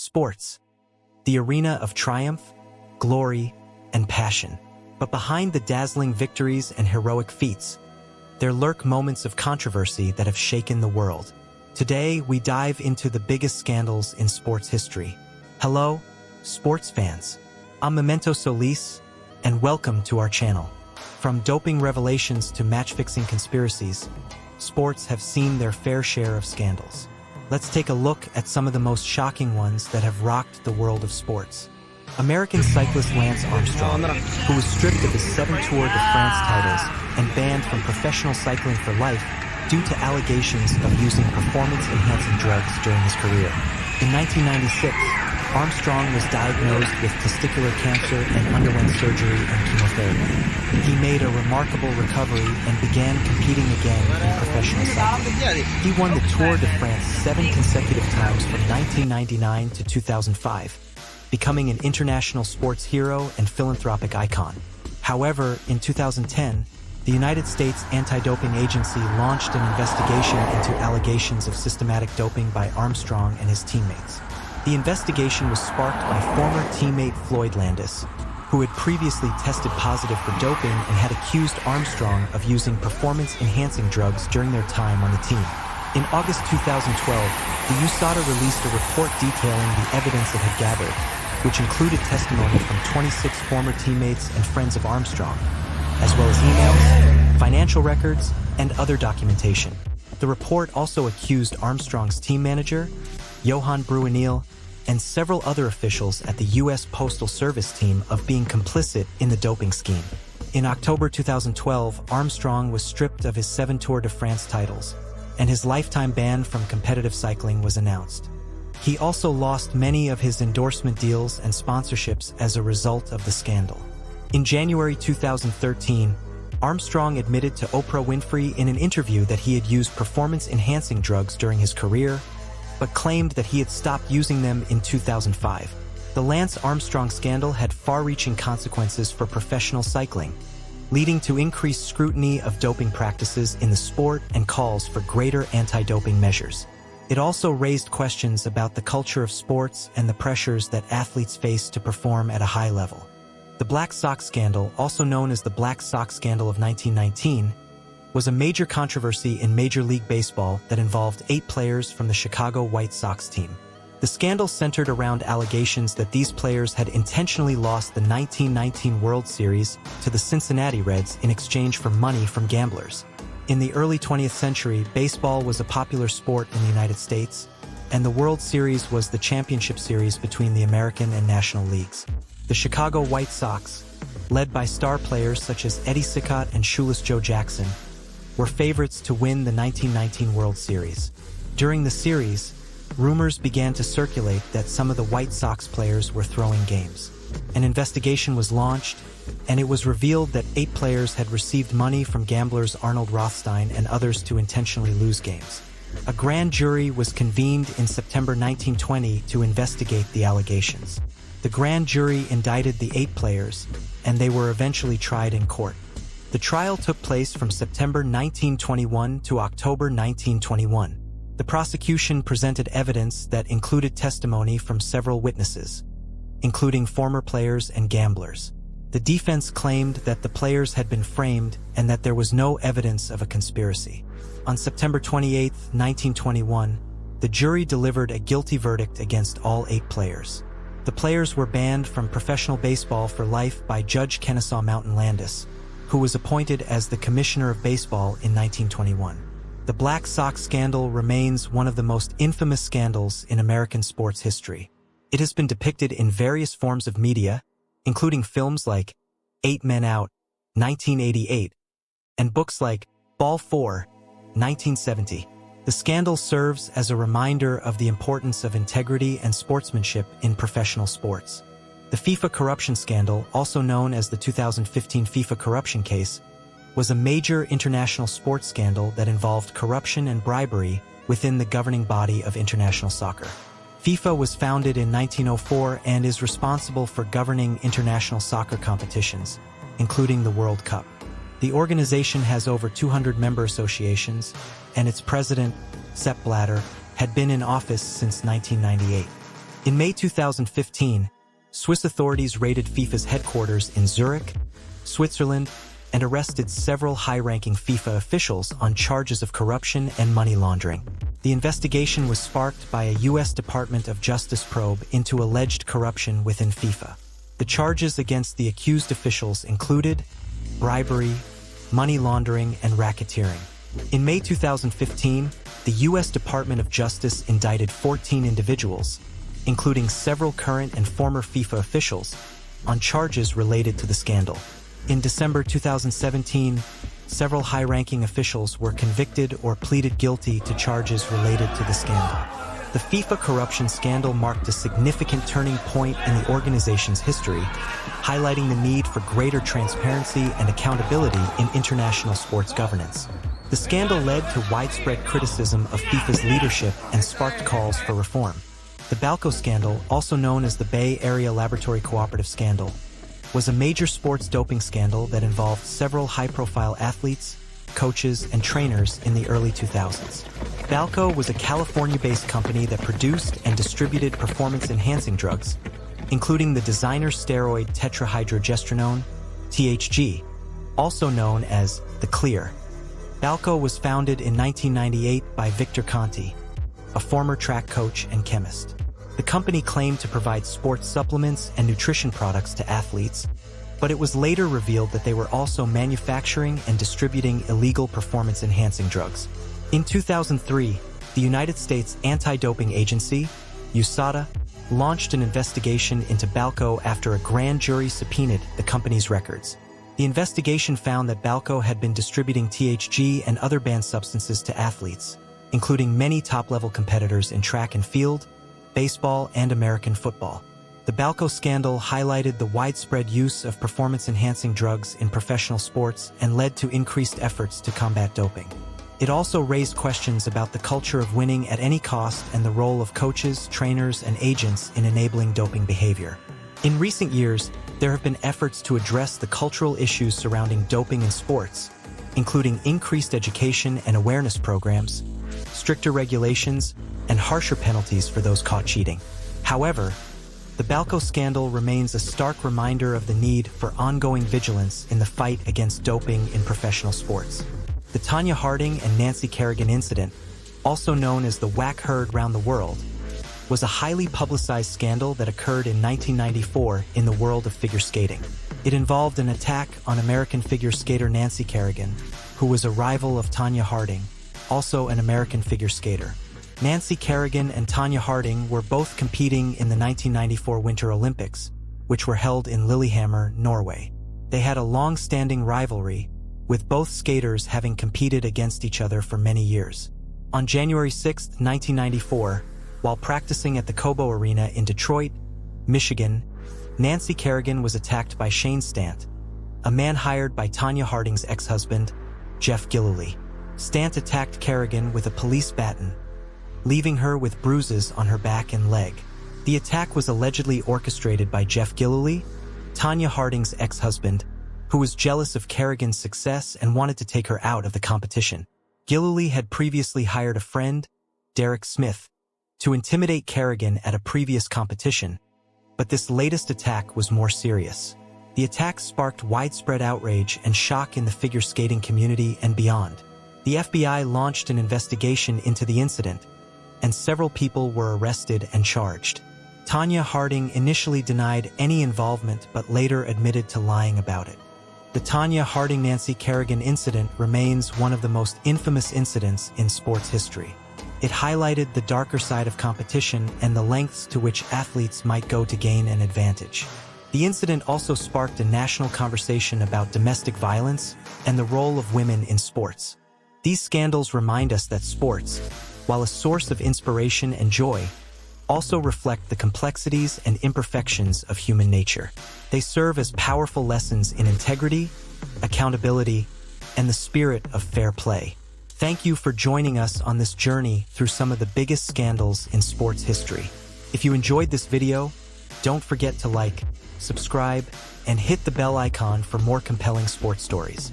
Sports, the arena of triumph, glory, and passion. But behind the dazzling victories and heroic feats, there lurk moments of controversy that have shaken the world. Today, we dive into the biggest scandals in sports history. Hello, sports fans. I'm Memento Solis, and welcome to our channel. From doping revelations to match-fixing conspiracies, sports have seen their fair share of scandals. Let's take a look at some of the most shocking ones that have rocked the world of sports. American cyclist Lance Armstrong, who was stripped of his 7 Tour de France titles and banned from professional cycling for life due to allegations of using performance-enhancing drugs during his career. In 1996, Armstrong was diagnosed with testicular cancer and underwent surgery and chemotherapy. He made a remarkable recovery and began competing again in professional cycling. He won the Tour de France 7 consecutive times from 1999 to 2005, becoming an international sports hero and philanthropic icon. However, in 2010, the United States Anti-Doping Agency launched an investigation into allegations of systematic doping by Armstrong and his teammates. The investigation was sparked by former teammate Floyd Landis, who had previously tested positive for doping and had accused Armstrong of using performance-enhancing drugs during their time on the team. In August 2012, the USADA released a report detailing the evidence it had gathered, which included testimony from 26 former teammates and friends of Armstrong, as well as emails, financial records, and other documentation. The report also accused Armstrong's team manager, Johan Bruyneel, and several other officials at the U.S. Postal Service team of being complicit in the doping scheme. In October 2012, Armstrong was stripped of his 7 Tour de France titles, and his lifetime ban from competitive cycling was announced. He also lost many of his endorsement deals and sponsorships as a result of the scandal. In January 2013, Armstrong admitted to Oprah Winfrey in an interview that he had used performance-enhancing drugs during his career, but claimed that he had stopped using them in 2005. The Lance Armstrong scandal had far-reaching consequences for professional cycling, leading to increased scrutiny of doping practices in the sport and calls for greater anti-doping measures. It also raised questions about the culture of sports and the pressures that athletes face to perform at a high level. The Black Sox Scandal, also known as the Black Sox Scandal of 1919, was a major controversy in Major League Baseball that involved 8 players from the Chicago White Sox team. The scandal centered around allegations that these players had intentionally lost the 1919 World Series to the Cincinnati Reds in exchange for money from gamblers. In the early 20th century, baseball was a popular sport in the United States, and the World Series was the championship series between the American and National Leagues. The Chicago White Sox, led by star players such as Eddie Cicotte and Shoeless Joe Jackson, were favorites to win the 1919 World Series. During the series, rumors began to circulate that some of the White Sox players were throwing games. An investigation was launched, and it was revealed that 8 players had received money from gamblers Arnold Rothstein and others to intentionally lose games. A grand jury was convened in September 1920 to investigate the allegations. The grand jury indicted the 8 players, and they were eventually tried in court. The trial took place from September 1921 to October 1921. The prosecution presented evidence that included testimony from several witnesses, including former players and gamblers. The defense claimed that the players had been framed and that there was no evidence of a conspiracy. On September 28, 1921, the jury delivered a guilty verdict against all 8 players. The players were banned from professional baseball for life by Judge Kennesaw Mountain Landis, who was appointed as the Commissioner of Baseball in 1921. The Black Sox Scandal remains one of the most infamous scandals in American sports history. It has been depicted in various forms of media, including films like 8 Men Out, 1988, and books like Ball 4, 1970. The scandal serves as a reminder of the importance of integrity and sportsmanship in professional sports. The FIFA corruption scandal, also known as the 2015 FIFA corruption case, was a major international sports scandal that involved corruption and bribery within the governing body of international soccer. FIFA was founded in 1904 and is responsible for governing international soccer competitions, including the World Cup. The organization has over 200 member associations, and its president, Sepp Blatter, had been in office since 1998. In May 2015, Swiss authorities raided FIFA's headquarters in Zurich, Switzerland, and arrested several high-ranking FIFA officials on charges of corruption and money laundering. The investigation was sparked by a U.S. Department of Justice probe into alleged corruption within FIFA. The charges against the accused officials included bribery, money laundering, and racketeering. In May 2015, the U.S. Department of Justice indicted 14 individuals, including several current and former FIFA officials, on charges related to the scandal. In December 2017, several high-ranking officials were convicted or pleaded guilty to charges related to the scandal. The FIFA corruption scandal marked a significant turning point in the organization's history, highlighting the need for greater transparency and accountability in international sports governance. The scandal led to widespread criticism of FIFA's leadership and sparked calls for reform. The Balco scandal, also known as the Bay Area Laboratory Cooperative Scandal, was a major sports doping scandal that involved several high-profile athletes, coaches, and trainers in the early 2000s. Balco was a California-based company that produced and distributed performance-enhancing drugs, including the designer steroid tetrahydrogesterone, THG, also known as the Clear. Balco was founded in 1998 by Victor Conti, a former track coach and chemist. The company claimed to provide sports supplements and nutrition products to athletes, but it was later revealed that they were also manufacturing and distributing illegal performance-enhancing drugs. In 2003, the United States Anti-Doping Agency, USADA, launched an investigation into Balco after a grand jury subpoenaed the company's records. The investigation found that Balco had been distributing THG and other banned substances to athletes, including many top-level competitors in track and field, baseball, and American football. The Balco scandal highlighted the widespread use of performance-enhancing drugs in professional sports and led to increased efforts to combat doping. It also raised questions about the culture of winning at any cost and the role of coaches, trainers, and agents in enabling doping behavior. In recent years, there have been efforts to address the cultural issues surrounding doping in sports, including increased education and awareness programs, stricter regulations, and harsher penalties for those caught cheating. However, the Balco scandal remains a stark reminder of the need for ongoing vigilance in the fight against doping in professional sports. The Tonya Harding and Nancy Kerrigan incident, also known as the Whack Heard Round the World, was a highly publicized scandal that occurred in 1994 in the world of figure skating. It involved an attack on American figure skater Nancy Kerrigan, who was a rival of Tonya Harding, also an American figure skater. Nancy Kerrigan and Tonya Harding were both competing in the 1994 Winter Olympics, which were held in Lillehammer, Norway. They had a long-standing rivalry, with both skaters having competed against each other for many years. On January 6, 1994, while practicing at the Cobo Arena in Detroit, Michigan, Nancy Kerrigan was attacked by Shane Stant, a man hired by Tonya Harding's ex-husband, Jeff Gillooly. Stant attacked Kerrigan with a police baton, leaving her with bruises on her back and leg. The attack was allegedly orchestrated by Jeff Gillooly, Tonya Harding's ex-husband, who was jealous of Kerrigan's success and wanted to take her out of the competition. Gillooly had previously hired a friend, Derek Smith, to intimidate Kerrigan at a previous competition, but this latest attack was more serious. The attack sparked widespread outrage and shock in the figure skating community and beyond. The FBI launched an investigation into the incident, and several people were arrested and charged. Tonya Harding initially denied any involvement but later admitted to lying about it. The Tonya Harding-Nancy Kerrigan incident remains one of the most infamous incidents in sports history. It highlighted the darker side of competition and the lengths to which athletes might go to gain an advantage. The incident also sparked a national conversation about domestic violence and the role of women in sports. These scandals remind us that sports, while a source of inspiration and joy, also reflect the complexities and imperfections of human nature. They serve as powerful lessons in integrity, accountability, and the spirit of fair play. Thank you for joining us on this journey through some of the biggest scandals in sports history. If you enjoyed this video, don't forget to like, subscribe, and hit the bell icon for more compelling sports stories.